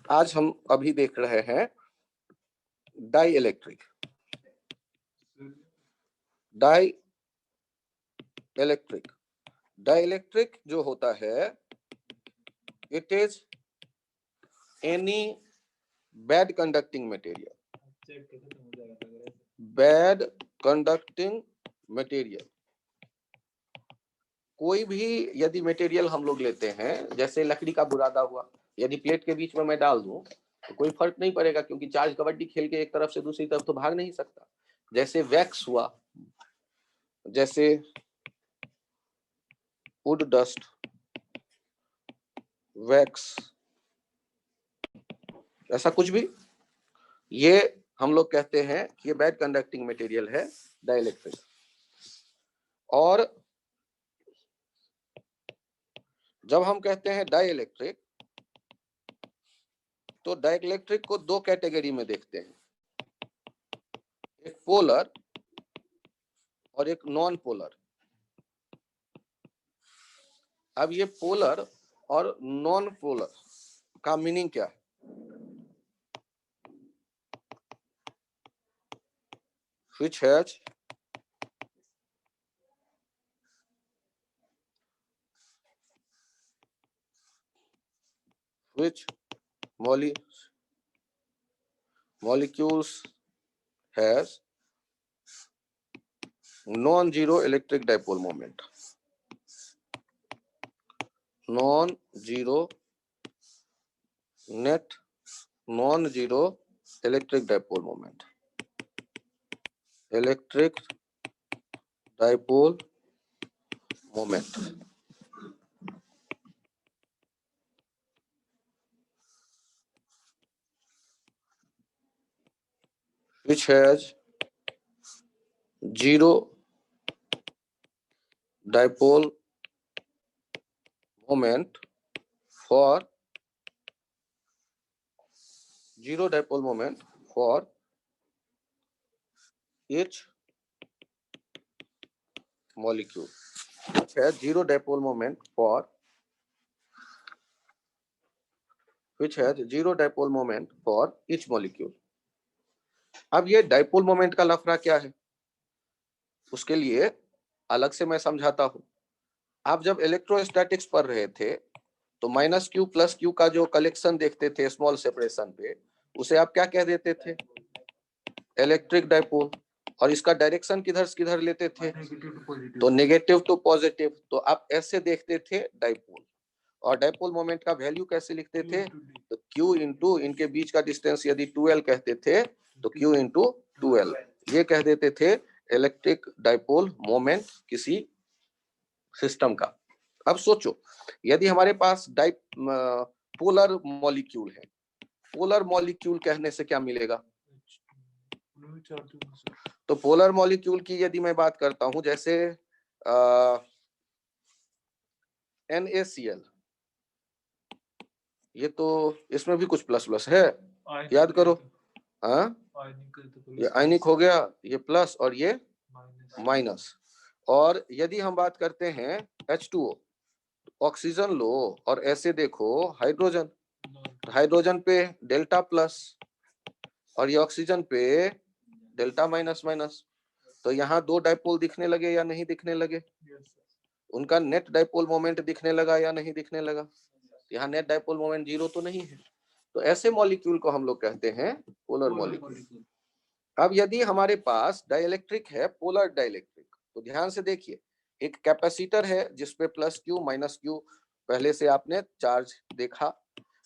आज हम अभी देख रहे हैं डाई इलेक्ट्रिक। डाई इलेक्ट्रिक जो होता है, it is any bad conducting material. कोई भी यदि मटेरियल हम लोग लेते हैं, जैसे लकड़ी का बुरादा हुआ, यदि प्लेट के बीच में मैं डाल दूं तो कोई फर्क नहीं पड़ेगा, क्योंकि चार्ज कबड्डी खेल के एक तरफ से दूसरी तरफ तो भाग नहीं सकता। जैसे वैक्स हुआ, जैसे वुड डस्ट, वैक्स, ऐसा कुछ भी, ये हम लोग कहते हैं कि ये बैड कंडक्टिंग मटेरियल है, डाइलेक्ट्रिक। और जब हम कहते हैं डाइलेक्ट्रिक, तो डाइलेक्ट्रिक को दो कैटेगरी में देखते हैं, एक पोलर और एक नॉन पोलर। अब ये पोलर और नॉन पोलर का मीनिंग क्या है? Which has molecules has non-zero electric dipole moment. Non-zero electric dipole moment. Electric dipole moment. Which has zero dipole moment for each molecule. Which has zero dipole moment for each molecule. अब ये dipole moment का लफड़ा क्या है, उसके लिए अलग से मैं समझाता हूं। आप जब इलेक्ट्रोस्टैटिक्स पढ़ रहे थे तो -q + q का जो कलेक्शन देखते थे स्मॉल सेपरेशन पे, उसे आप क्या कह देते थे? Electric dipole. और इसका डायरेक्शन किधर से किधर लेते थे? तो नेगेटिव टू पॉजिटिव। तो आप ऐसे देखते थे डाइपोल। और डाइपोल मोमेंट का वैल्यू कैसे लिखते थे? तो q इंटू इनके बीच का डिस्टेंस यदि 2l कहते थे तो q इंटू 2l, ये कह देते थे इलेक्ट्रिक डाइपोल मोमेंट किसी सिस्टम का। अब सोचो, यदि हमारे पास पोलर मॉलिक्यूल है, पोलर मॉलिक्यूल कहने से क्या मिलेगा? तो पोलर मॉलिक्यूल की यदि मैं बात करता हूं, जैसे NaCl, ये तो इसमें भी कुछ प्लस प्लस है, याद करो। हाँ, ये आयनिक हो गया, ये प्लस और ये माइनस। और यदि हम बात करते हैं H2O, ऑक्सीजन लो और ऐसे देखो हाइड्रोजन, हाइड्रोजन पे डेल्टा प्लस और ये ऑक्सीजन पे डेल्टा माइनस माइनस। तो यहाँ दो डाइपोल दिखने लगे या नहीं दिखने लगे? उनका नेट डाइपोल मोमेंट दिखने लगा या नहीं दिखने लगा? यहाँ नेट डाइपोल मोमेंट 0 तो नहीं है। तो ऐसे मॉलिक्यूल को हम लोग कहते हैं पोलर मॉलिक्यूल। अब यदि हमारे पास डाइलेक्ट्रिक है, पोलर डाइलेक्ट्रिक, तो ध्यान से देखिए, एक कैपेसिटर है जिसपे +q -q पहले से आपने चार्ज देखा।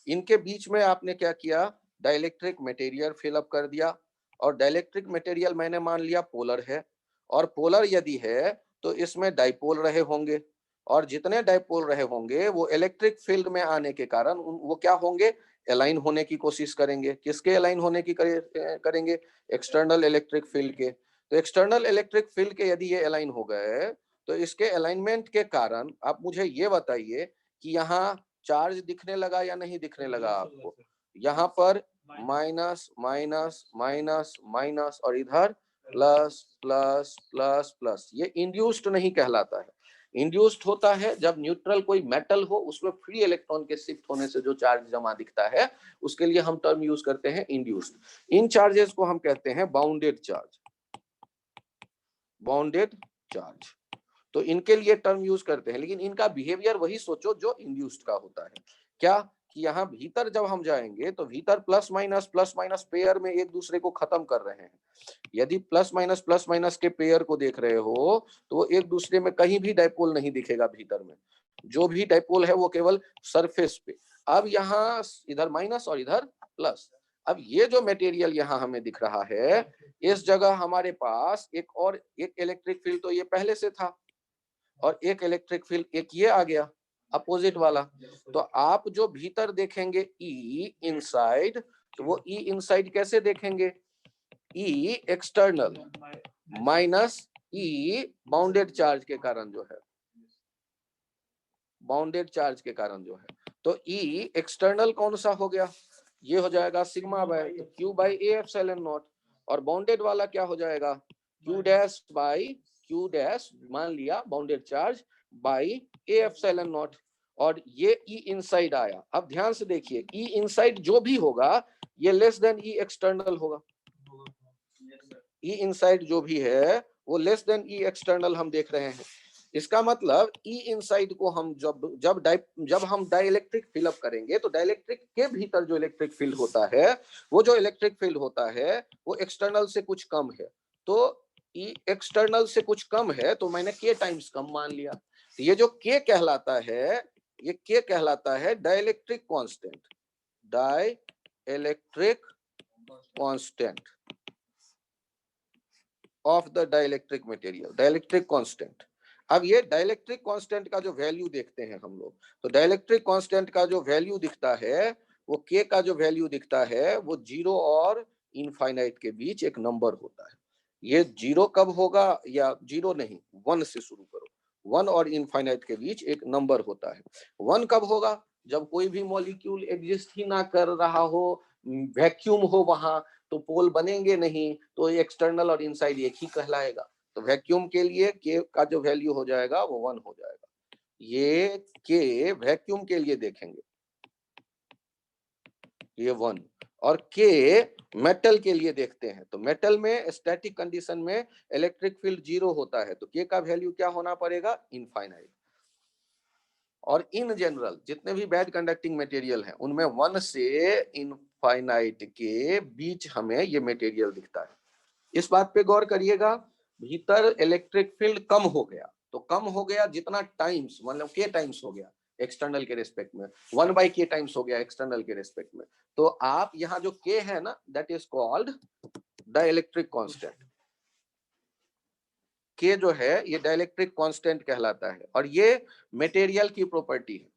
इनके बीच में आपने क्या किया? डाइलेक्ट्रिक मटेरियल फिलअप कर दिया। और डाइलेक्ट्रिक मटेरियल मैंने मान लिया पोलर है, और पोलर यदि है तो इसमें डाइपोल रहे होंगे, और जितने डाइपोल रहे होंगे वो इलेक्ट्रिक फील्ड में आने के कारण वो क्या होंगे? अलाइन होने की कोशिश करेंगे। किसके अलाइन होने की करेंगे? एक्सटर्नल इलेक्ट्रिक फील्ड के। तो एक्सटर्नल इलेक्ट्रिक फील्ड के यदि ये अलाइन हो गए, तो इसके अलाइनमेंट के कारण आप मुझे ये बताइए कि यहाँ चार्ज दिखने लगा या नहीं दिखने लगा आपको? यहाँ पर माइनस माइनस माइनस माइनस और इधर प्लस प्लस प्लस प्लस, ये इंड्यूस्ड नहीं कहलाता है। इंड्यूस्ड होता है जब न्यूट्रल कोई मेटल हो, उसमें फ्री इलेक्ट्रॉन के शिफ्ट होने से जो चार्ज जमा दिखता है, उसके लिए हम टर्म यूज करते हैं इंड्यूस्ड। इन चार्जेस को हम कहते हैं बाउंडेड चार्ज, बाउंडेड चार्ज। तो इनके लिए टर्म यूज करते हैं, लेकिन इनका बिहेवियर वही सोचो जो इंड्यूस्ड का होता है। क्या कि यहाँ भीतर जब हम जाएंगे तो भीतर प्लस माइनस पेयर में एक दूसरे को खत्म कर रहे हैं। यदि प्लस माइनस के पेयर को देख रहे हो तो वो एक दूसरे में कहीं भी डाइपोल नहीं दिखेगा भीतर में, जो भी डाइपोल है वो केवल सरफेस पे। अब यहाँ इधर माइनस और इधर प्लस। अब ये जो मटेरियल यहाँ हमें दिख रहा है, इस जगह हमारे पास एक और एक इलेक्ट्रिक फील्ड तो ये पहले से था, और एक इलेक्ट्रिक फील्ड एक ये आ गया अपोजिट वाला। तो आप जो भीतर देखेंगे ई इनसाइड, तो वो ई इनसाइड कैसे देखेंगे? ई एक्सटर्नल माइनस ई बाउंडेड चार्ज के कारण जो है, बाउंडेड चार्ज के कारण जो है। तो ई एक्सटर्नल कौन सा हो गया? ये हो जाएगा sigma bye Q by a epsilon not, और बाउंडेड वाला क्या हो जाएगा? Q dash by Q dash, मान लिया bounded charge, by a epsilon not. और ये ई इनसाइड आया। अब ध्यान से देखिए, ई इनसाइड जो भी होगा ये लेस देन ई एक्सटर्नल होगा। ई इनसाइड जो भी है वो लेस देन ई एक्सटर्नल हम देख रहे हैं। इसका मतलब ई इनसाइड को हम जब हम डाइलेक्ट्रिक फिलअप करेंगे तो डाइलेक्ट्रिक के भीतर जो इलेक्ट्रिक फील्ड होता है, वो जो इलेक्ट्रिक फील्ड होता है वो एक्सटर्नल से कुछ कम है। तो ई एक्सटर्नल से कुछ कम है तो मैंने के टाइम्स कम मान लिया। तो ये जो के कहलाता है, ये के कहलाता है dielectric constant, dielectric constant of the dielectric material, dielectric constant. अब ये डाइलेक्ट्रिक कांस्टेंट का जो वैल्यू देखते हैं हम लोग, तो डाइलेक्ट्रिक कांस्टेंट का जो वैल्यू दिखता है, वो के का जो वैल्यू दिखता है वो 0 और इनफाइनाइट के बीच एक नंबर होता है। ये 0 कब होगा? या 0 नहीं, 1 से शुरू करो। 1 और इनफाइनाइट के बीच एक नंबर होता है। 1 कब होगा? जब कोई भी मॉलिक्यूल एग्जिस्ट ही ना कर रहा हो, वैक्यूम हो वहां, तो पोल बनेंगे नहीं, तो एक्सटर्नल और इनसाइड एक ही कहलाएगा। तो वैक्यूम के लिए के का जो वैल्यू हो जाएगा वो 1 हो जाएगा। ये के वैक्यूम के लिए देखेंगे, ये 1। और के मेटल के लिए देखते हैं, तो मेटल में स्टैटिक कंडीशन में इलेक्ट्रिक फील्ड 0 होता है, तो के का वैल्यू क्या होना पड़ेगा? इनफाइनाइट। और इन जनरल जितने भी बैड कंडक्टिंग मटेरियल हैं उनमें 1 से इनफाइनाइट के बीच हमें ये मटेरियल दिखता है। इस बात पे गौर करिएगा, भीतर इलेक्ट्रिक फील्ड कम हो गया, तो कम हो गया जितना टाइम्स, मतलब के टाइम्स हो गया एक्सटर्नल के रेस्पेक्ट में, 1 बाई के टाइम्स हो गया एक्सटर्नल के रेस्पेक्ट में। तो आप यहाँ जो के है ना, that is called dielectric constant. के जो है ये डाइलेक्ट्रिक कांस्टेंट कहलाता है, और ये मटेरियल की प्रॉपर्टी है।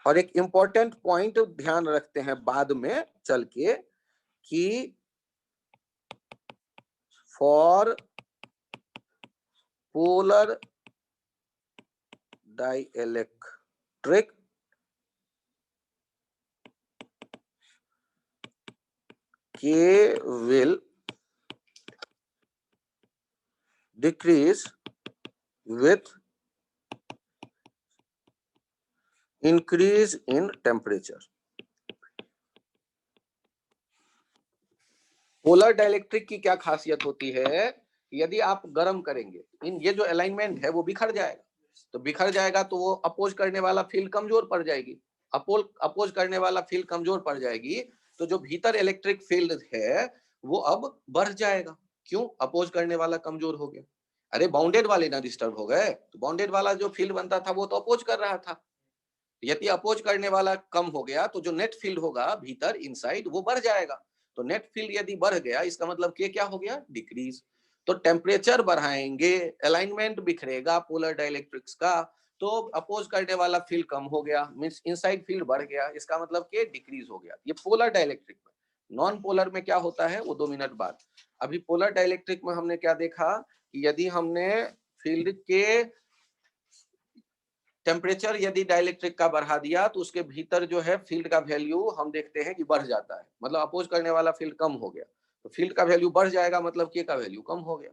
और एक इंपॉर्टेंट पॉइंट ध्यान रखते हैं बाद में चल के, कि for polar dielectric K will decrease with increase in temperature. Polar dielectric की क्या खासियत होती है? यदि आप गर्म करेंगे, इन ये जो अलाइनमेंट है वो बिखर जाएगा, तो बिखर जाएगा तो वो अपोज करने वाला फील्ड कमजोर पड़ जाएगी, अपोज करने वाला फील्ड कमजोर पड़ जाएगी, तो जो भीतर इलेक्ट्रिक फील्ड है वो अब बढ़ जाएगा। क्यों? अपोज करने वाला कमजोर हो गया। अरे बाउंडेड वाले ना डिस्टर्ब हो गए, तो बाउंडेड वाला जो फील्ड बनता था वो तो अपोज कर रहा था। यदि अपोज करने वाला कम हो गया तो जो नेट फील्ड होगा भीतर इनसाइड वो बढ़ जाएगा। तो नेट फील्ड यदि बढ़ गया, इसका मतलब के क्या हो गया? डिक्रीज। तो टेम्परेचर बढ़ाएंगे, अलाइनमेंट बिखरेगा पोलर डाइलेक्ट्रिक्स का, तो अपोज करने वाला फील्ड कम हो गया, मींस इनसाइड फील्ड बढ़ गया, इसका मतलब के डिक्रीज हो गया। ये पोलर डाइलेक्ट्रिक में। नॉन पोलर में क्या होता है वो 2 मिनट बाद। अभी पोलर डाइलेक्ट्रिक में हमने क्या देखा कि यदि हमने फील्ड के टेम्परेचर यदि डाइलेक्ट्रिक का बढ़ा दिया तो उसके भीतर जो है फील्ड का वैल्यू हम देखते हैं कि बढ़ जाता है, मतलब अपोज करने वाला फील्ड कम हो गया। तो फील्ड का वैल्यू बढ़ जाएगा, मतलब के का वैल्यू कम हो गया।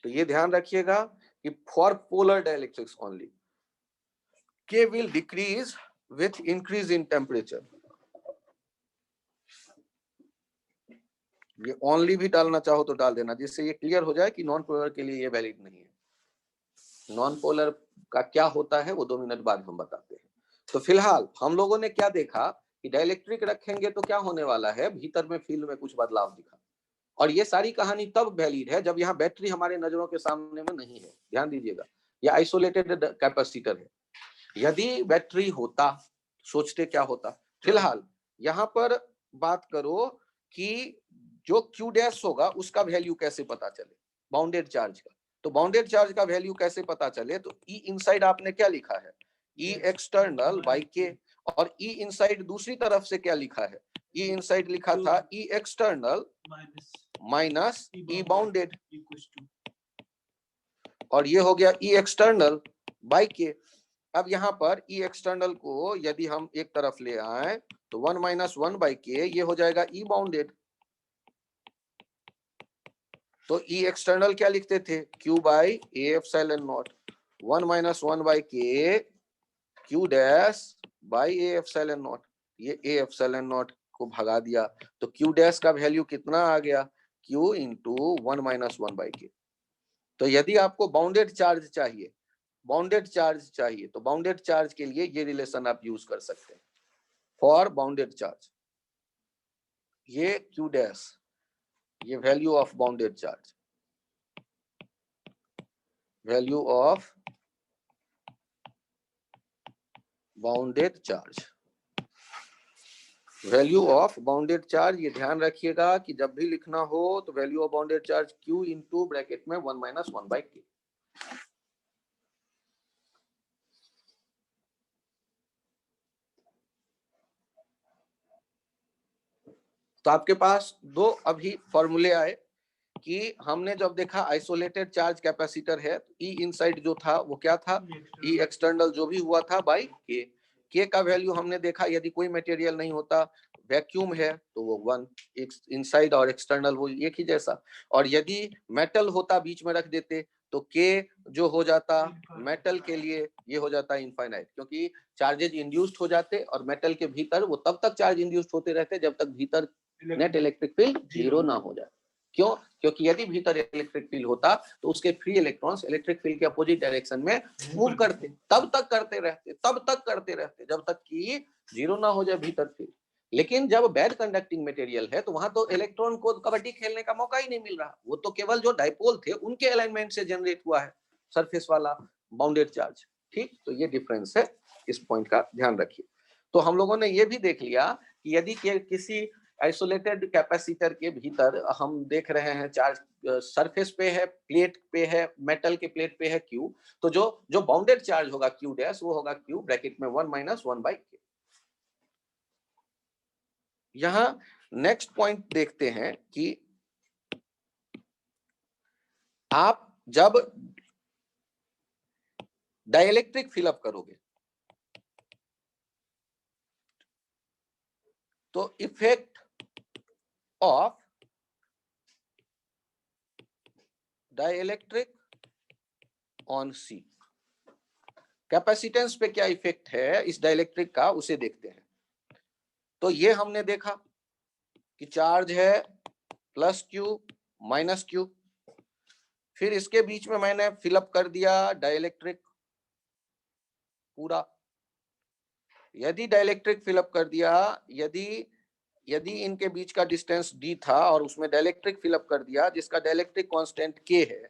तो ये ध्यान रखिएगा कि फॉर पोलर डाइलेक्ट्रिक्स ओनली के will decrease with increase in temperature. ये ओनली भी डालना चाहो तो डाल देना, जिससे ये क्लियर हो जाए कि नॉन पोलर के लिए ये वैलिड नहीं है। नॉन पोलर का क्या होता है वो 2 मिनट बाद हम बताते हैं। तो फिलहाल हम लोगों ने क्या देखा कि डाइलेक्ट्रिक रखेंगे तो क्या होने वाला है, भीतर में फील्ड में कुछ बदलाव दिखा। और ये सारी कहानी तब वैलिड है जब यहाँ बैटरी हमारे नजरों के सामने में नहीं है। ध्यान दीजिएगा, ये आइसोलेटेड कैपेसिटर है। यदि बैटरी होता, सोचते क्या होता। फिलहाल यहाँ पर बात करो कि जो क्यू डैश होगा उसका वैल्यू कैसे पता चले, बाउंडेड चार्ज का। तो बाउंडेड चार्ज का वैल्यू कैसे पता चले, तो ई इनसाइड आपने क्या लिखा है, ई एक्सटर्नल बाई के, और ई इनसाइड दूसरी तरफ से क्या लिखा है, ई इनसाइड लिखा था ई एक्सटर्नल माइनस ई बाउंडेड, और ये हो गया ई एक्सटर्नल बाई के। अब यहाँ पर ई एक्सटर्नल को यदि हम एक तरफ ले आए तो 1 माइनस 1 बाई के, ये हो जाएगा ई बाउंडेड। तो ई एक्सटर्नल क्या लिखते थे, q by a epsilon naught, 1 minus 1 by k q dash by a epsilon naught. ये ए एप्सिलॉन नॉट को भगा दिया तो क्यू डैश का वैल्यू कितना आ गया, क्यू इंटू 1 माइनस 1 बाई के। तो यदि आपको बाउंडेड चार्ज चाहिए, बाउंडेड चार्ज चाहिए, तो बाउंडेड चार्ज के लिए ये रिलेशन आप यूज कर सकते हैं। फॉर बाउंडेड चार्ज ये क्यू डैश, ये value of bounded charge, value of bounded charge, value of bounded charge. ये ध्यान रखिएगा कि जब भी लिखना हो तो value of bounded charge Q into bracket में 1 माइनस 1 बाई के। तो आपके पास दो अभी फॉर्मूले आए कि हमने जब देखा आइसोलेटेड चार्ज कैपेसिटर है, ई इनसाइड जो था वो क्या था, ई एक्सटर्नल जो भी हुआ था बाई के का वैल्यू हमने देखा यदि कोई मटेरियल नहीं होता, वैक्यूम है तो वो 1, इनसाइड और एक्सटर्नल वो एक ही जैसा। और यदि मेटल होता बीच में रख देते तो के जो हो जाता मेटल के लिए ये हो जाता इनफाइनाइट, क्योंकि चार्जेज इंड्यूस्ड हो जाते और मेटल के भीतर वो तब तक चार्ज इंड्यूस्ड होते रहते जब तक भीतर नेट इलेक्ट्रिक फील्ड 0 ना हो जाए। क्यों, क्योंकि यदि भीतर इलेक्ट्रिक फील्ड होता तो उसके फ्री इलेक्ट्रॉन्स इलेक्ट्रिक फील्ड के अपोजिट डायरेक्शन में मूव करते, तब तक करते रहते जब तक कि 0 ना हो जाए भीतर फील्ड। लेकिन जब बैड कंडक्टिंग मटेरियल है तो वहां तो इलेक्ट्रॉन को कबड्डी खेलने का मौका ही नहीं मिल रहा, वो तो केवल जो डाइपोल थे उनके अलाइनमेंट से जनरेट हुआ है सरफेस वाला बाउंडेड चार्ज। ठीक, तो ये डिफरेंस है, इस पॉइंट का ध्यान रखिए। तो हम लोगों ने ये भी देख लिया कि यदि किसी आइसोलेटेड कैपेसिटर के भीतर हम देख रहे हैं चार्ज सरफेस पे है, प्लेट पे है, मेटल के प्लेट पे है क्यू, तो जो बाउंडेड चार्ज होगा क्यू डैश वो होगा क्यू ब्रैकेट में 1 माइनस 1 बाई के। यहां नेक्स्ट पॉइंट देखते हैं कि आप जब डाइलेक्ट्रिक फिलअप करोगे तो effect of dielectric on C, capacitance पे क्या इफेक्ट है इस डाइलेक्ट्रिक का उसे देखते हैं। तो ये हमने देखा कि चार्ज है प्लस क्यू माइनस क्यू, फिर इसके बीच में मैंने फिलअप कर दिया डाइलेक्ट्रिक पूरा। यदि डाइलेक्ट्रिक फिलअप कर दिया, यदि इनके बीच का डिस्टेंस d था और उसमें डाइलेक्ट्रिक फिलअप कर दिया जिसका डाइलेक्ट्रिक कांस्टेंट k है,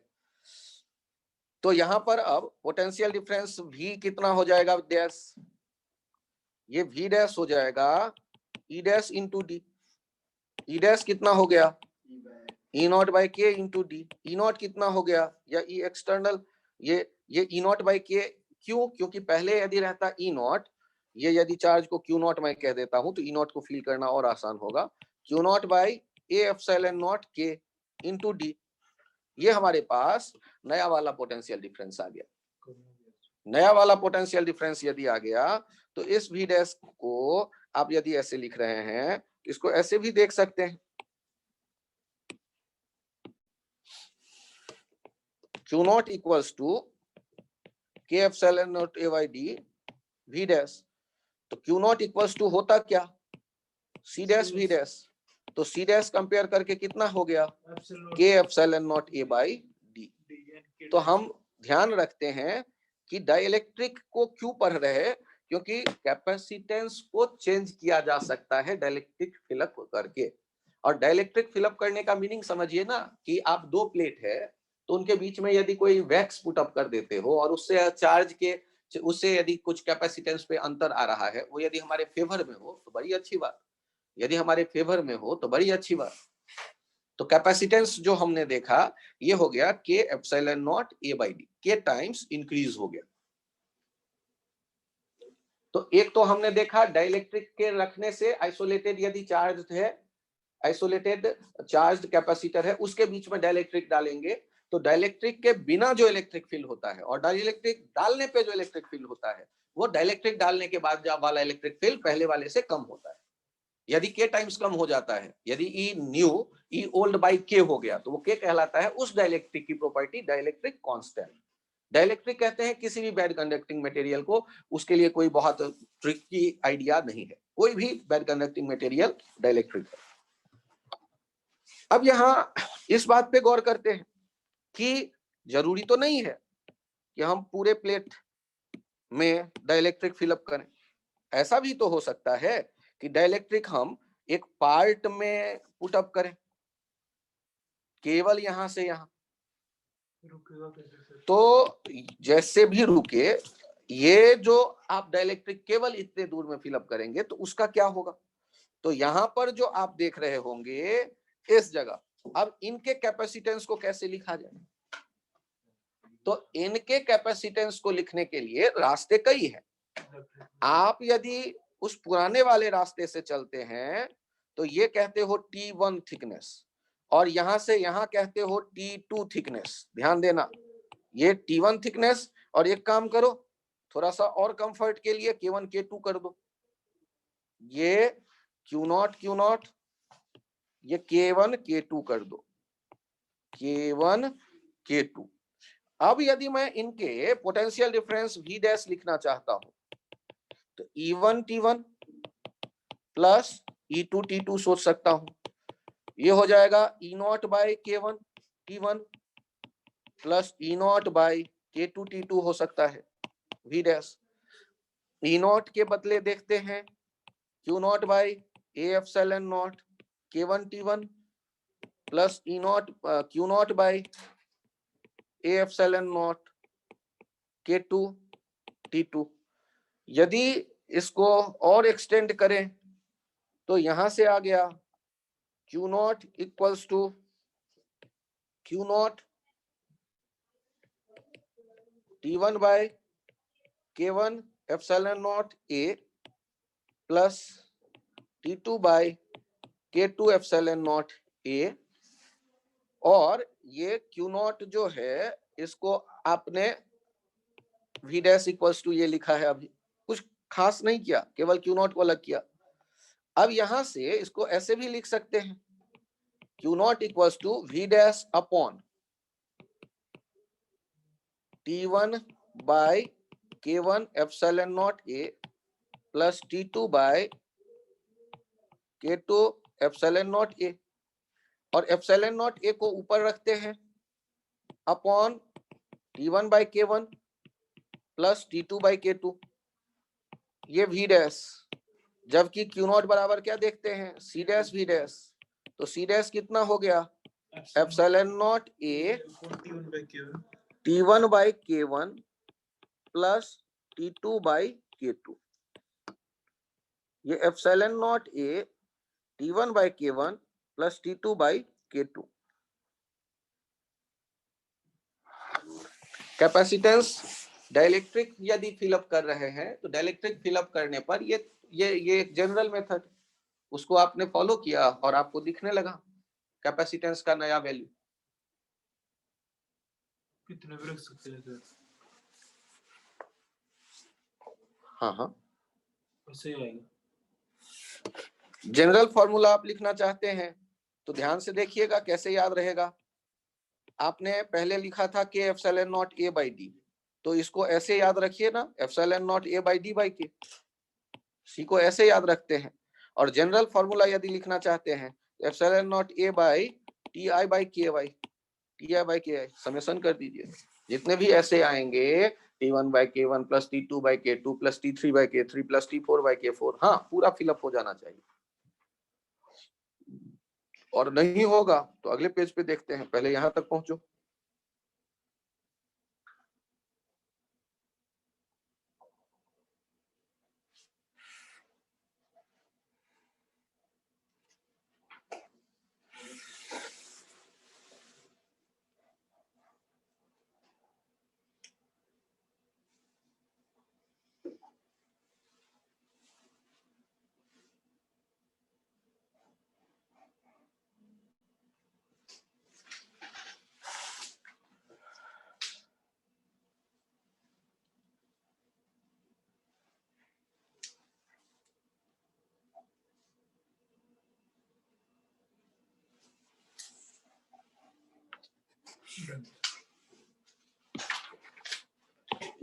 तो यहां पर अब पोटेंशियल डिफरेंस v कितना हो जाएगा डैश, ये v डैश हो जाएगा e डैश इंटू डी। ई डैश कितना हो गया ई नॉट बाई के इंटू डी, ई नॉट कितना हो गया या ई एक्सटर्नल, ये ई नॉट बाई के। क्यों, क्योंकि पहले यदि रहता ई नॉट, ये यदि चार्ज को क्यू नॉट मैं कह देता हूं तो ई नॉट को फील करना और आसान होगा, Q not by a epsilon not के इंटू डी। ये हमारे पास नया वाला पोटेंशियल डिफरेंस आ गया। नया वाला पोटेंशियल डिफरेंस यदि आ गया तो इस v डैश को आप यदि ऐसे लिख रहे हैं इसको ऐसे भी देख सकते हैं, Q naught equals to K epsilon naught A by D V dash. तो Q नॉट इक्वल्स टू होता क्या, C डैश V डैश। तो C डैश कंपेयर करके कितना हो गया, K epsilon naught A by D। तो हम ध्यान रखते हैं कि डाइलेक्ट्रिक को क्यों पढ़ रहे हैं, क्योंकि कैपेसिटेंस को चेंज किया जा सकता है डाइलेक्ट्रिक फिलअप करके। और डाइलेक्ट्रिक फिलअप करने का मीनिंग समझिए ना, कि आप दो प्लेट है तो उनके बीच में यदि कोई वैक्स पुट अप कर देते हो और उससे चार्ज के उससे यदि कुछ कैपेसिटेंस पे अंतर आ रहा है, वो यदि हमारे फेवर में हो तो बड़ी अच्छी बात, यदि हमारे फेवर में हो तो बड़ी अच्छी बात। तो कैपेसिटेंस जो हमने देखा ये हो गया K epsilon naught A by D, K times increase हो गया। तो एक तो हमने देखा डाइलेक्ट्रिक के रखने से आइसोलेटेड यदि चार्ज है, आइसोलेटेड चार्ज कैपेसिटर है, उसके बीच में डाइलेक्ट्रिक डालेंगे तो डाइलेक्ट्रिक के बिना जो इलेक्ट्रिक फील्ड होता है और डाइलेक्ट्रिक डालने पे जो इलेक्ट्रिक फील्ड होता है, वो डाइलेक्ट्रिक डालने के बाद वाला इलेक्ट्रिक फील्ड पहले वाले से कम होता है। यदि K टाइम्स कम हो जाता है, यदि E new E old by K हो गया, तो वो K कहलाता है उस डाइलेक्ट्रिक की प्रॉपर्टी डाइलेक्ट्रिक कांस्टेंट। डाइलेक्ट्रिक कहते हैं किसी भी बैड कंडक्टिंग मटेरियल को, उसके लिए कोई बहुत ट्रिकी आइडिया नहीं है, कोई भी बैड कंडक्टिंग मटेरियल डाइलेक्ट्रिक है। अब यहां इस बात पे गौर करते हैं कि जरूरी तो नहीं है कि हम पूरे प्लेट में डाइलेक्ट्रिक फिलअप करें, ऐसा भी तो हो सकता है कि डाइलेक्ट्रिक हम एक पार्ट में पुटअप करें, केवल यहां से यहां, तो जैसे भी रुके, ये जो आप डाइलेक्ट्रिक केवल इतने दूर में फिलअप करेंगे तो उसका क्या होगा। तो यहां पर जो आप देख रहे होंगे इस जगह, अब इनके कैपेसिटेंस को कैसे लिखा जाए, तो इनके कैपेसिटेंस को लिखने के लिए रास्ते कई हैं। आप यदि उस पुराने वाले रास्ते से चलते हैं तो ये कहते हो T1 थिकनेस, और यहां से यहां कहते हो T2 थिकनेस। ध्यान देना, ये T1 थिकनेस, और एक काम करो, थोड़ा सा और कंफर्ट के लिए K1 K2 कर दो, ये Q नॉट, ये K1 K2 कर दो, K1 K2। अब यदि मैं इनके पोटेंशियल डिफरेंस V डैश लिखना चाहता हूं तो E1 T1 plus E2 T2 सोच सकता हूं, ये हो जाएगा E not by K1 T1 plus E not by K2 T2 हो सकता है V डैश। E नॉट के बदले देखते हैं Q not by A epsilon not K1 T1 plus E not Q not by A epsilon not K2 T2। यदि इसको और एक्सटेंड करें तो यहां से आ गया Q naught equals to Q naught T1 by K1 epsilon naught A plus T2 by K2 epsilon naught A, और ये Q नॉट जो है इसको आपने V डैश इक्वल्स टू ये लिखा है, अभी कुछ खास नहीं किया, केवल Q नॉट को अलग किया। अब यहां से इसको ऐसे भी लिख सकते हैं Q naught equals to V dash upon T1 by K1 epsilon naught A plus T2 by K2 epsilon naught A, और एप्सिलॉन नॉट A को ऊपर रखते हैं upon T1 by K1 plus T2 by K2, ये V dash, जबकि Q naught बराबर क्या देखते हैं C डैश V डैश। तो C डैश कितना हो गया epsilon naught A T1 by K1 plus T2 by K2, ये epsilon naught A T1 by K1 plus T2 by K2। Capacitance dielectric यदि फिलअप कर रहे हैं तो डाइलेक्ट्रिक फिलअप करने पर ये एक जनरल मेथड, उसको आपने फॉलो किया और आपको दिखने लगा कैपेसिटेंस का नया वैल्यू। कितने भी रख सकते हैं सर? हाँ हाँ ऐसे ही आएगा। जनरल फॉर्मूला आप लिखना चाहते हैं तो ध्यान से देखिएगा कैसे याद रहेगा। आपने पहले लिखा था के epsilon not a by D, तो इसको ऐसे याद रखिए ना, epsilon not a by D by के, सी को ऐसे याद रखते हैं। और जनरल फॉर्मूला यदि लिखना चाहते हैं epsilon not a by T I by के वाई, टी आई बाई के आई समेशन कर दीजिए। जितने भी ऐसे आएंगे T1 by K1 plus T2 by K2 plus T3 by K3 plus T4 by K4, हाँ पूरा फिलअप हो जाना चाहिए। और नहीं होगा तो अगले पेज पे देखते हैं, पहले यहां तक पहुंचो।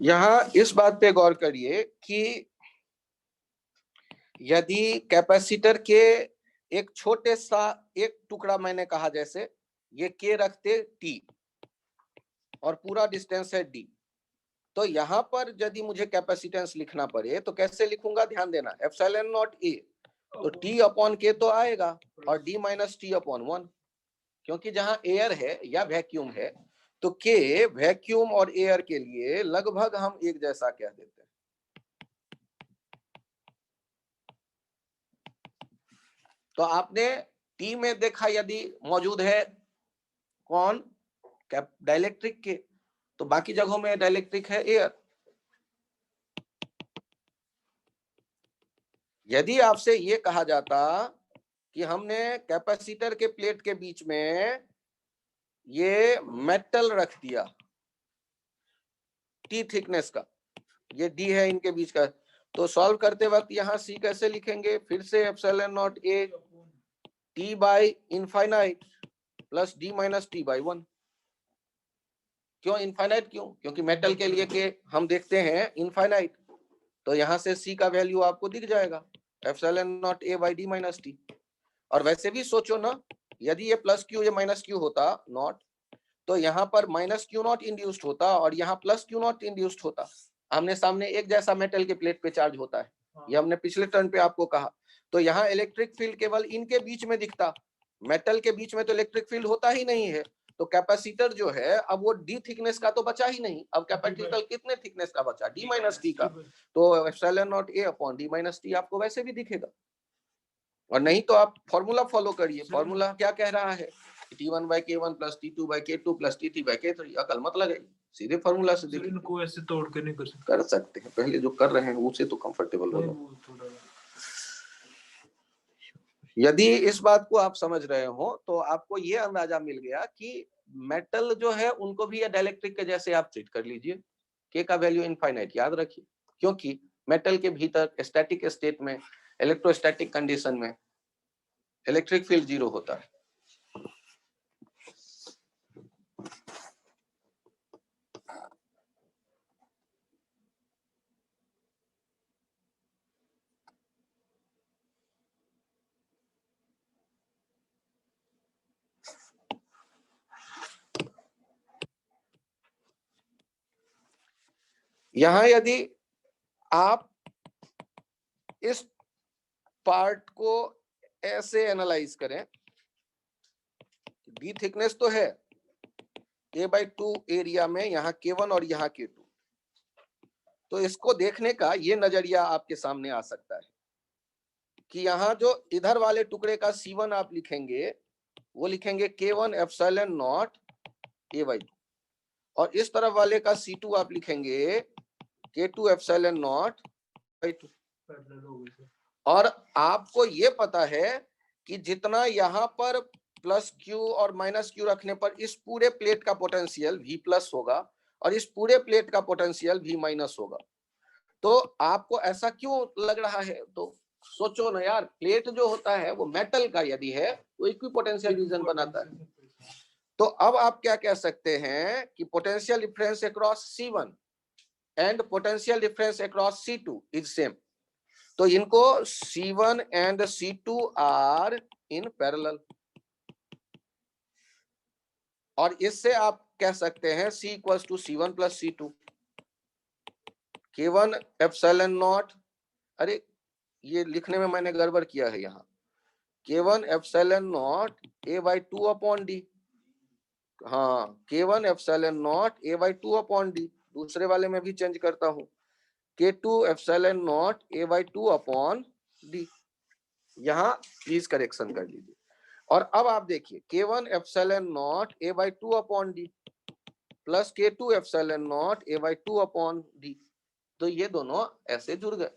यहाँ इस बात पे गौर करिए कि यदि कैपेसिटर के एक छोटे सा एक टुकड़ा, मैंने कहा जैसे ये के रखते टी और पूरा डिस्टेंस है डी, तो यहाँ पर यदि मुझे कैपेसिटेंस लिखना पड़े तो कैसे लिखूंगा, ध्यान देना, एप्सिलॉन नॉट ए तो टी अपॉन के तो आएगा और डी माइनस टी अपॉन 1, क्योंकि जहां एयर है या वैक्यूम है तो के वैक्यूम और एयर के लिए लगभग हम एक जैसा कह देते हैं। तो आपने टी में देखा यदि मौजूद है कौन, डाइलेक्ट्रिक के, तो बाकी जगहों में डाइलेक्ट्रिक है एयर। यदि आपसे ये कहा जाता कि हमने कैपेसिटर के प्लेट के बीच में ये मेटल रख दिया टी थिकनेस का, ये डी है इनके बीच का, तो सॉल्व करते वक्त यहाँ सी कैसे लिखेंगे, फिर से epsilon not A T by infinite plus D minus T by 1। क्यों इनफाइनाइट, क्यों, क्योंकि मेटल के लिए के हम देखते हैं इनफाइनाइट, तो यहाँ से सी का वैल्यू आपको दिख जाएगा epsilon not a by D minus T. और वैसे भी सोचो ना, यदि ये प्लस क्यू ये माइनस क्यू होता नॉट, तो यहाँ पर माइनस क्यू नॉट इंड्यूस्ड होता और यहाँ प्लस क्यू नॉट इंड्यूस्ड होता। आमने सामने एक जैसा मेटल के प्लेट पे चार्ज होता है, ये हमने पिछले टर्न पे आपको कहा। तो यहाँ इलेक्ट्रिक फील्ड केवल इनके बीच में दिखता, मेटल के बीच में तो इलेक्ट्रिक फील्ड होता ही नहीं है। तो कैपेसिटर जो है अब वो डी थिकनेस का तो बचा ही नहीं, अब कैपेसिटर कितने थिकनेस का बचा, डी माइनस टी का, तो epsilon not a upon D minus T आपको वैसे भी दिखेगा। और नहीं तो आप फॉर्मूला फॉलो करिए, फॉर्मूला क्या कह रहा है, T1 by K1 plus T2 by K2 plus T3 by K3, अकल मत लगाइए, सीधे फॉर्मूला से देखिए। इनको ऐसे तोड़ के नहीं कर सकते हैं, पहले जो कर रहे हैं उसे तो कंफर्टेबल हो जाए। यदि इस बात को आप समझ रहे हो तो आपको ये अंदाजा मिल गया कि मेटल जो है उनको भी डाइलेक्ट्रिक के जैसे आप ट्रीट कर लीजिए, के का वैल्यू इनफाइनाइट याद रखिए, क्योंकि मेटल के भीतर स्टैटिक स्टेट में, इलेक्ट्रोस्टैटिक कंडीशन में इलेक्ट्रिक फील्ड 0 होता है। यहां यदि आप इस पार्ट को ऐसे एनालाइज करें, डी थिकनेस तो है A/2 एरिया में, यहाँ K1 और यहाँ K2, तो इसको देखने का ये नजरिया आपके सामने आ सकता है कि यहाँ जो इधर वाले टुकड़े का C1 आप लिखेंगे वो लिखेंगे K1 एप्सिलॉन नॉट A/2, और इस तरफ वाले का C2 आप लिखेंगे K2 एप्सिलॉन नॉट A/2। और आपको ये पता है कि जितना यहाँ पर प्लस क्यू और माइनस क्यू रखने पर इस पूरे प्लेट का पोटेंशियल V प्लस होगा और इस पूरे प्लेट का पोटेंशियल V माइनस होगा। तो आपको ऐसा क्यों लग रहा है, तो सोचो ना यार, प्लेट जो होता है वो मेटल का यदि है तो इक्विपोटेंशियल रीजन बनाता है। तो अब आप क्या कह सकते हैं कि potential difference across C1 and potential difference across C2 is same. तो इनको C1 and C2 are in parallel, और इससे आप कह सकते हैं C equals to C1 plus C2 K1 epsilon naught, अरे ये लिखने में मैंने गड़बड़ किया है यहाँ, K1 epsilon not A/2 upon D। हाँ, K1 epsilon not A/2 upon D। दूसरे वाले में भी चेंज करता हूँ, K2 epsilon not A/2 upon D। यहाँ प्लीज करेक्शन कर लीजिए। और अब आप देखिए K1 epsilon not A/2 upon D plus K2 epsilon not A/2 upon D। तो ये दोनों ऐसे जुड़ गए।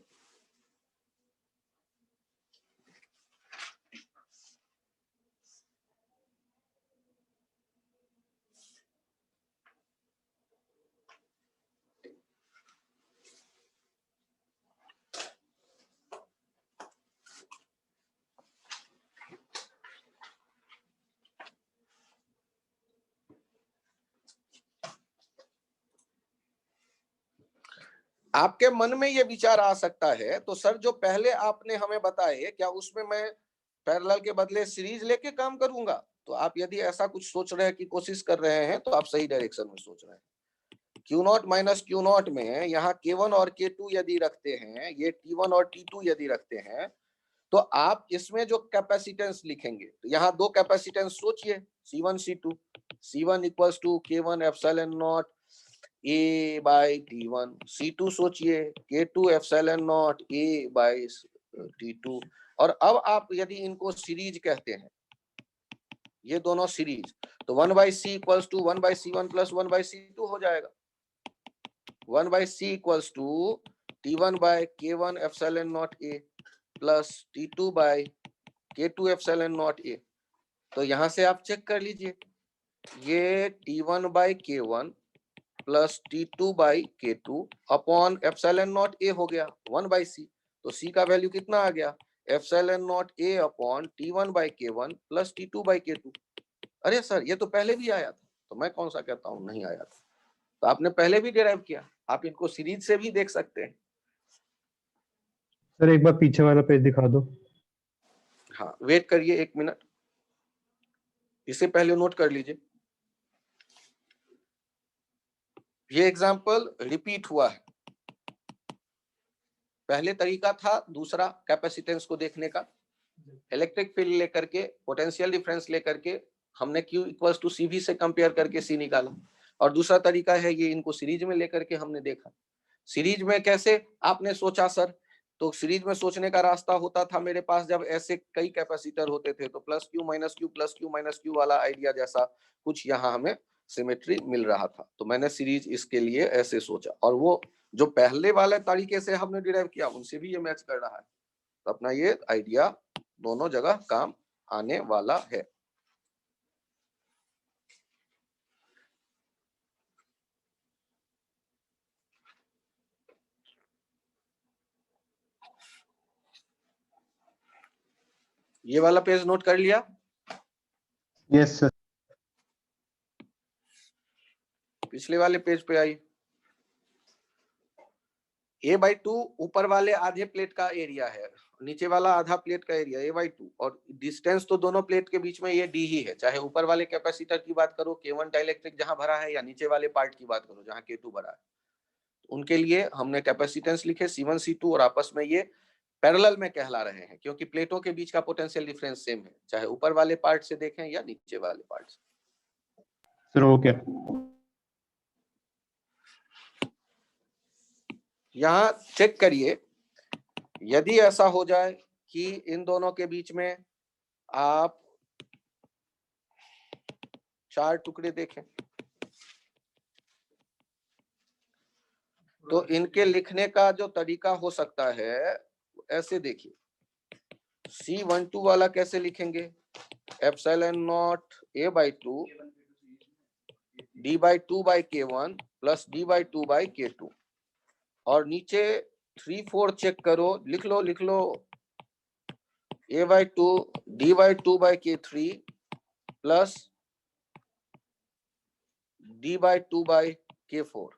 आपके मन में ये विचार आ सकता है, तो सर जो पहले आपने हमें बताए, क्या उसमें मैं पैरेलल के बदले सीरीज लेके काम करूंगा? तो आप यदि ऐसा कुछ सोच रहे हैं कि कोशिश कर रहे हैं तो आप सही डायरेक्शन में सोच रहे हैं। Q0 माइनस Q0 में यहाँ K1 और K2 यदि रखते हैं, ये T1 और T2 यदि रखते हैं, तो आप इसमें जो कैपेसिटेंस लिखेंगे, तो यहाँ दो कैपेसिटेंस सोचिए, C1 C2। C1 equals to K1 epsilon naught A by T1। C2 सोचिए K2 epsilon naught A by T2। और अब आप यदि इनको सीरीज कहते हैं, ये दोनों सीरीज, तो 1/c equals to 1/C1 plus 1/C2 हो जाएगा। 1/c equals to T1 by K1 epsilon naught A plus T2 by K2 epsilon naught A। तो यहां से आप चेक कर लीजिए, ये T1 by K1 plus T2 by K2 upon epsilon naught A हो गया 1/c। तो C का वैल्यू कितना आ गया? Epsilon naught A upon T1 by K1 plus T2 by K2। अरे सर ये तो पहले भी आया था। तो मैं कौन सा कहता हूँ नहीं आया था, तो आपने पहले भी डिराइव किया, आप इनको सीरीज से भी देख सकते हैं। सर एक बार पीछे वाला पेज दिखा दो। हाँ वेट करिए 1 मिनट, इसे पहले नोट कर लीजिए। ये एग्जाम्पल रिपीट हुआ है, पहले तरीका था दूसरा कैपेसिटेंस को देखने का, इलेक्ट्रिक फील्ड लेकर के पोटेंशियल डिफरेंस लेकर के हमने Q इक्वल्स टू CV से कंपेयर करके C निकाला, और दूसरा तरीका है ये इनको सीरीज में लेकर के हमने देखा। सीरीज में कैसे आपने सोचा सर? तो सीरीज में सोचने का रास्ता होता था मेरे पास, जब ऐसे कई कैपेसिटर होते थे तो plus Q minus Q plus Q minus Q वाला आइडिया जैसा कुछ यहाँ हमें सिमेट्री मिल रहा था, तो मैंने सीरीज इसके लिए ऐसे सोचा, और वो जो पहले वाले तरीके से हमने डिराइव किया उनसे भी ये मैच कर रहा है। तो अपना ये आइडिया दोनों जगह काम आने वाला है। ये वाला पेज नोट कर लिया? Yes sir. पिछले वाले पेज पे आई। A/2 ऊपर वाले आधे प्लेट का एरिया है, नीचे वाला आधा प्लेट का एरिया A/2, और डिस्टेंस तो दोनों प्लेट के बीच में ये D ही है, चाहे ऊपर वाले कैपेसिटर की बात करो K1 डाइलेक्ट्रिक जहां भरा है, या नीचे वाले पार्ट की बात करो जहां K2 भरा है। उनके लिए हमने कैपेसिटेंस लिखे C1 C2, और आपस में ये पैरेलल में कहला रहे हैं क्योंकि प्लेटों के बीच का पोटेंशियल डिफरेंस सेम है, चाहे ऊपर वाले पार्ट से देखें या नीचे वाले पार्ट से। Sir okay. यहाँ चेक करिए, यदि ऐसा हो जाए कि इन दोनों के बीच में आप 4 टुकड़े देखें, तो इनके लिखने का जो तरीका हो सकता है ऐसे देखिए, C12 वाला कैसे लिखेंगे? Epsilon not A/2 D/2 by K1 plus D/2 by K2, और नीचे 3 4 चेक करो, लिख लो a by 2 d by 2 by k3 plus d by 2 by k4।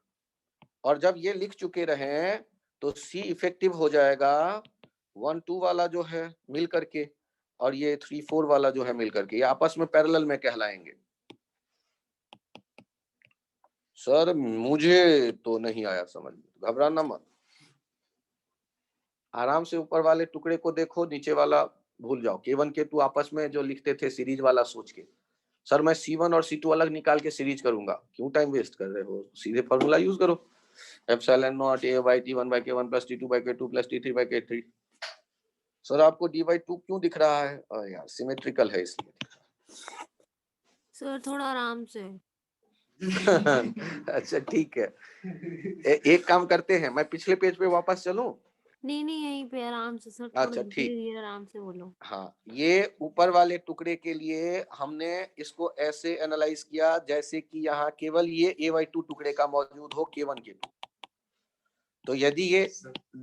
और जब ये लिख चुके रहे तो C इफेक्टिव हो जाएगा 1 2 वाला जो है मिल करके, और ये 3 4 वाला जो है मिल करके, ये आपस में पैरेलल में कहलाएंगे। सर मुझे तो नहीं आया समझ में, घबराना मत, आराम से ऊपर वाले टुकड़े को देखो, नीचे वाला भूल जाओ। K1 K2 आपस में जो लिखते थे सीरीज वाला सोच के, सर मैं C1 और C2 अलग निकाल के सीरीज करूंगा, क्यों टाइम वेस्ट कर रहे हो, सीधे फॉर्मूला यूज करो, epsilon naught A by T1 by K1 plus T2 by K2 plus T3 by K3। Sir आपको D by 2 क्यों दिख रहा है? यार सिमेट्रिकल है इसलिए। सर थोड़ा आराम से। अच्छा ठीक है, एक काम करते हैं, मैं पिछले पेज पे वापस चलूं? नहीं यहीं पे आराम से सर, थोड़ा अच्छा ठीक, धीरे आराम से बोलो। हाँ, ये ऊपर वाले टुकड़े के लिए हमने इसको ऐसे एनालाइज किया जैसे कि यहाँ केवल ये a/2 टुकड़े का मौजूद हो K1 K2। तो यदि ये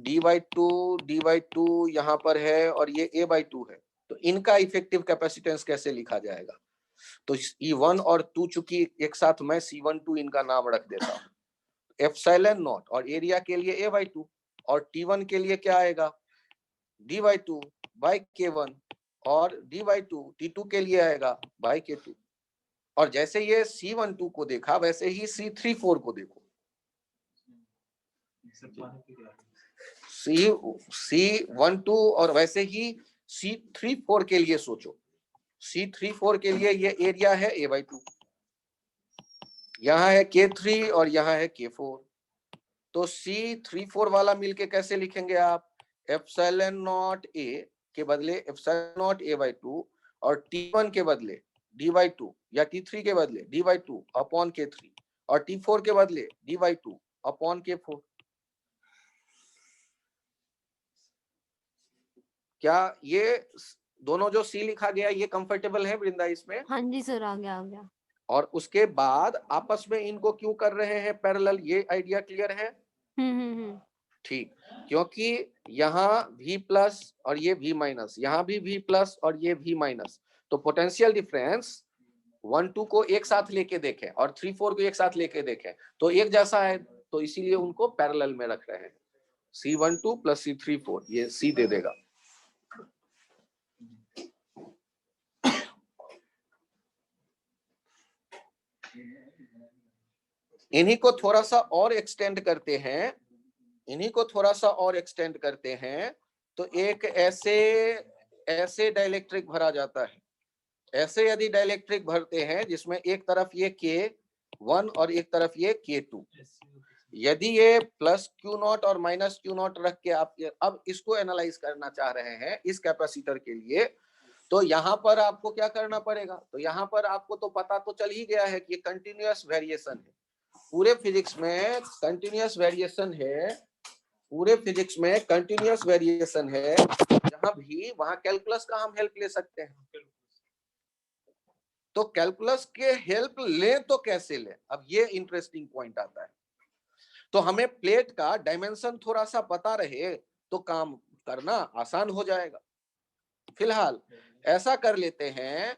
d/2 यहाँ पर है और ये a/2 है, तो इनका इफेक्टिव कैपेसिटेंस कैसे लिखा जाएगा? तो E1 और 2 चूंकि एक साथ मैं C12 इनका नाम रख देता हूँ, एप्सिलॉन नॉट, और एरिया के लिए a/2, और T1 के लिए क्या आएगा d/2 by K1, और d/2 T2 के लिए आएगा by K2। और जैसे ये C12 को देखा वैसे ही C34 को देखो, C12 और वैसे ही C34 के लिए सोचो। C34 के लिए ये एरिया है a/2, यहाँ है K3 और यहाँ है K4। तो C34 वाला मिलके कैसे लिखेंगे आप? एप्सिलॉन नॉट A के बदले एप्सिलॉन नॉट a/2, और T1 के बदले d/2, या T3 के बदले d/2 अपॉन K3, और T4 के बदले d/2 अपॉन K4। क्या ये दोनों जो C लिखा गया ये कंफर्टेबल है वृंदा इसमें? हाँ जी सर, आ गया। और उसके बाद आपस में इनको क्यों कर रहे हैं पैरेलल, ये आइडिया क्लियर है? ठीक, क्योंकि यहाँ V प्लस और ये V माइनस, यहाँ भी V प्लस और ये V माइनस, तो पोटेंशियल डिफरेंस 1 2 को एक साथ लेके देखें और 3 4 को एक साथ लेके देखें तो एक जैसा है, तो इसीलिए उनको पैरेलल में रख रहे हैं। C12 प्लस C34 ये C दे देगा। इन्हीं को थोड़ा सा और एक्सटेंड करते हैं, तो एक ऐसे डाइलेक्ट्रिक भरा जाता है। ऐसे यदि डाइलेक्ट्रिक भरते हैं जिसमें एक तरफ ये K1 और एक तरफ ये K2, यदि ये प्लस Q0 और माइनस Q0 रख के आप अब इसको एनालाइज करना चाह रहे हैं इस कैपेसिटर के लिए, तो यहाँ पर आपको क्या करना पड़ेगा? तो यहाँ पर आपको तो पता तो चल ही गया है कि ये कंटिन्यूअस वेरिएशन है, पूरे फिजिक्स में कंटिन्यूअस वेरिएशन है, जहां भी वहां कैलकुलस का हम हेल्प ले सकते हैं। तो कैलकुलस के हेल्प लें तो कैसे लें, अब ये इंटरेस्टिंग पॉइंट आता है। तो हमें प्लेट का डायमेंशन थोड़ा सा पता रहे तो काम करना आसान हो जाएगा। फिलहाल ऐसा कर लेते हैं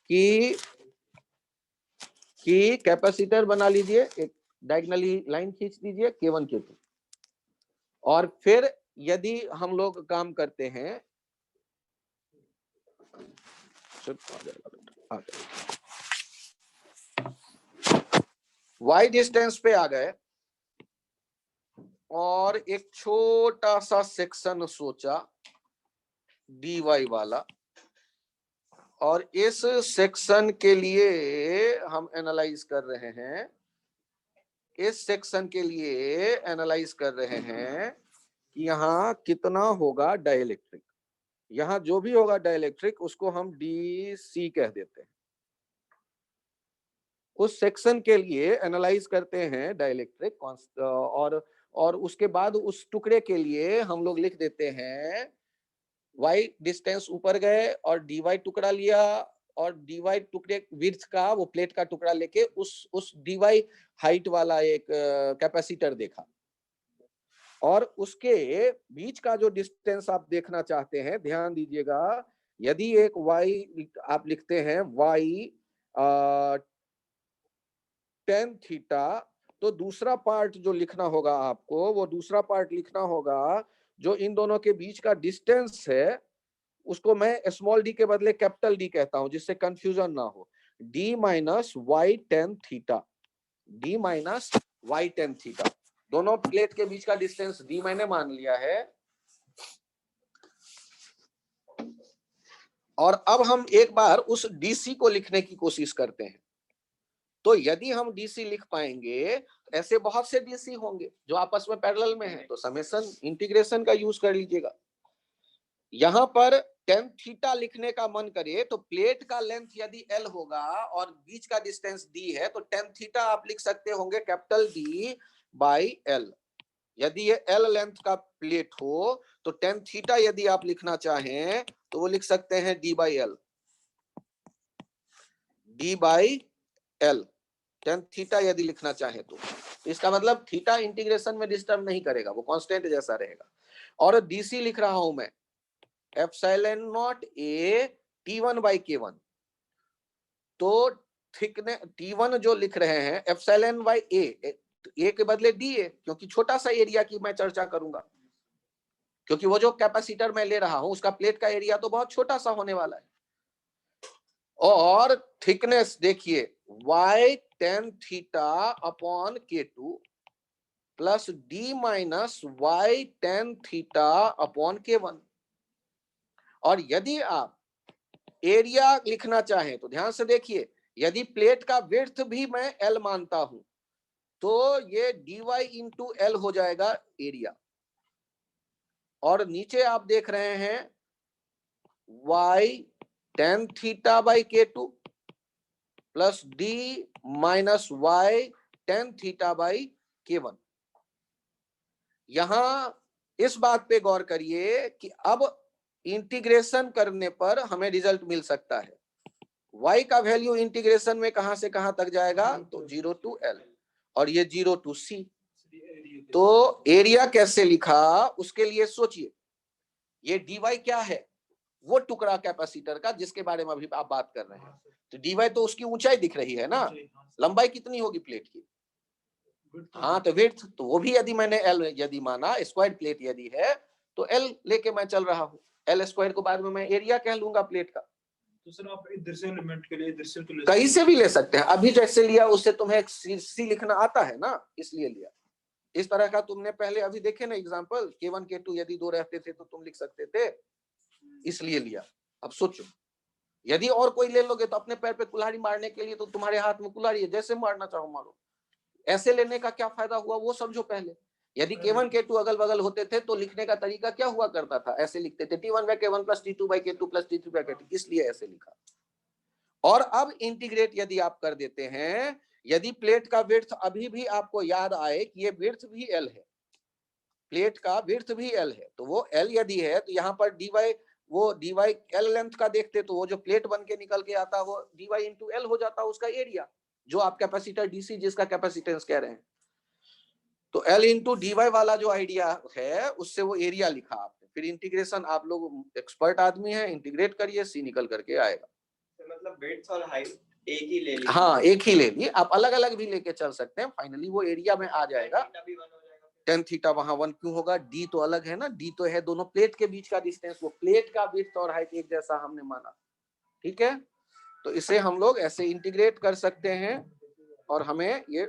कि कैपेसिटर बना लीजिए, एक डायगोनली लाइन खींच दीजिए K1 K2, और फिर यदि हम लोग काम करते हैं, y डिस्टेंस पे आ गए और एक छोटा सा सेक्शन सोचा dy वाला, और इस सेक्शन के लिए हम एनालाइज कर रहे हैं, कि यहाँ कितना होगा डाइलेक्ट्रिक, यहाँ जो भी होगा डाइलेक्ट्रिक उसको हम DC कह देते हैं। उस सेक्शन के लिए एनालाइज करते हैं डाइलेक्ट्रिक, और उसके बाद उस टुकड़े के लिए हम लोग लिख देते हैं y डिस्टेंस ऊपर गए और dy टुकड़ा लिया, और dy टुकड़े विड्थ का वो प्लेट का टुकड़ा लेके उस dy हाइट वाला एक कैपेसिटर देखा, और उसके बीच का जो डिस्टेंस आप देखना चाहते हैं, ध्यान दीजिएगा, यदि एक y आप लिखते हैं y tan थीटा, तो दूसरा पार्ट जो लिखना होगा आपको, वो दूसरा पार्ट लिखना होगा जो इन दोनों के बीच का डिस्टेंस है, उसको मैं स्मॉल डी के बदले कैपिटल डी कहता हूं, जिससे कंफ्यूजन ना हो। d minus Y tan theta, d minus Y tan theta, दोनों प्लेट के बीच का डिस्टेंस d मैंने मान लिया है। और अब हम एक बार उस DC को लिखने की कोशिश करते हैं। तो यदि हम DC लिख पाएंगे, ऐसे बहुत से DC होंगे जो आपस में पैरेलल में हैं, तो समेशन इंटीग्रेशन का यूज कर लीजिएगा। यहां पर tan थीटा लिखने का मन करे तो प्लेट का लेंथ यदि L होगा और बीच का डिस्टेंस D है, तो tan थीटा आप लिख सकते होंगे कैपिटल D बाई L। यदि ये L लेंथ का प्लेट हो तो tan थीटा यदि आप लिखना चाहें तो वो लिख सकते हैं D by L, D by L, tan theta यदि लिखना चाहे तो इसका मतलब थीटा इंटीग्रेशन में डिस्टर्ब नहीं करेगा, वो कांस्टेंट जैसा रहेगा। और DC लिख रहा हूं मैं epsilon naught A T1 by K1, तो थिकनेस T1 जो लिख रहे हैं एप्सिलॉन बाई A के बदले D है, क्योंकि छोटा सा एरिया की मैं चर्चा करूंगा, क्योंकि वो जो कैपेसिटर मैं ले रहा हूं उसका प्लेट का एरिया तो बहुत छोटा सा होने वाला है। और थिकनेस देखिए y tan theta upon K2 plus D minus y tan theta upon K1। और यदि आप एरिया लिखना चाहें तो ध्यान से देखिए, यदि प्लेट का विड्थ भी मैं L मानता हूं तो ये dy इंटू L हो जाएगा एरिया। और नीचे आप देख रहे हैं y tan theta by K2 plus D minus y tan theta by K1। यहां इस बात पे गौर करिए कि अब इंटीग्रेशन करने पर हमें रिजल्ट मिल सकता है। y का वैल्यू इंटीग्रेशन में कहां से कहां तक जाएगा, तो 0 टू L और ये 0 टू C। तो एरिया कैसे लिखा उसके लिए सोचिए, ये dy क्या है, वो टुकड़ा कैपेसिटर का जिसके बारे में अभी आप बात कर रहे हैं। तो dy तो उसकी ऊंचाई दिख रही है ना, लंबाई कितनी होगी प्लेट की, हाँ तो विड्थ, तो वो भी यदि मैंने L यदि माना, स्क्वायर प्लेट यदि है तो L लेके मैं चल रहा हूँ, L स्क्वायर को बाद में मैं एरिया कह लूंगा प्लेट का। तो सर आप इधर से एलिमेंट के लिए इधर से तो कहीं से भी ले सकते हैं, अभी जैसे लिया उससे तुम्हें C लिखना आता है ना, इसलिए लिया। इस तरह का तुमने पहले अभी देखे ना एग्जांपल, K1 K2 यदि दो रहते थे तो तुम लिख सकते थे, इसलिए लिया। अब सोचो यदि और कोई ले लोगे तो अपने पैर पे कुल्हाड़ी मारने के लिए तो तुम्हारे हाथ में कुल्हाड़ी है, जैसे मारना चाहो मारो। ऐसे लेने का क्या फायदा हुआ वो समझो पहले। यदि K1 K2 अगल बगल होते थे तो लिखने का तरीका क्या हुआ करता था, ऐसे लिखते थे T1 by K1 plus T2 by K2 plus T3 by K2, इसलिए ऐसे लिखा। और अब इंटीग्रेट यदि आप कर देते हैं, यदि प्लेट का विड्थ अभी भी आपको याद आए कि ये विड्थ भी L है, प्लेट का विड्थ भी L है, तो वो L यदि है तो यहाँ पर dy, वो dy L लेंथ का देखते तो वो जो प्लेट बन के निकल के आता वो dy इंटू L हो जाता उसका एरिया, जो आप कैपेसिटर DC जिसका कैपेसिटेंस कह रहे हैं। तो L इंटू dy वाला जो आइडिया है उससे वो एरिया लिखा आपने। फिर इंटीग्रेशन, आप लोग एक्सपर्ट आदमी हैं, इंटीग्रेट करिए, C निकल करके आएगा। मतलब विड्थ और हाइट एक ही ले ली, हाँ एक ही ले लिए, आप अलग अलग भी लेके चल सकते हैं, फाइनली वो एरिया में आ जाएगा। tan थीटा वहां 1 क्यों होगा, D तो अलग है ना, D तो है दोनों प्लेट के बीच का डिस्टेंस, वो प्लेट का विड्थ और हाइट एक जैसा हमने माना, ठीक है। तो इसे हम लोग ऐसे इंटीग्रेट कर सकते हैं और हमें ये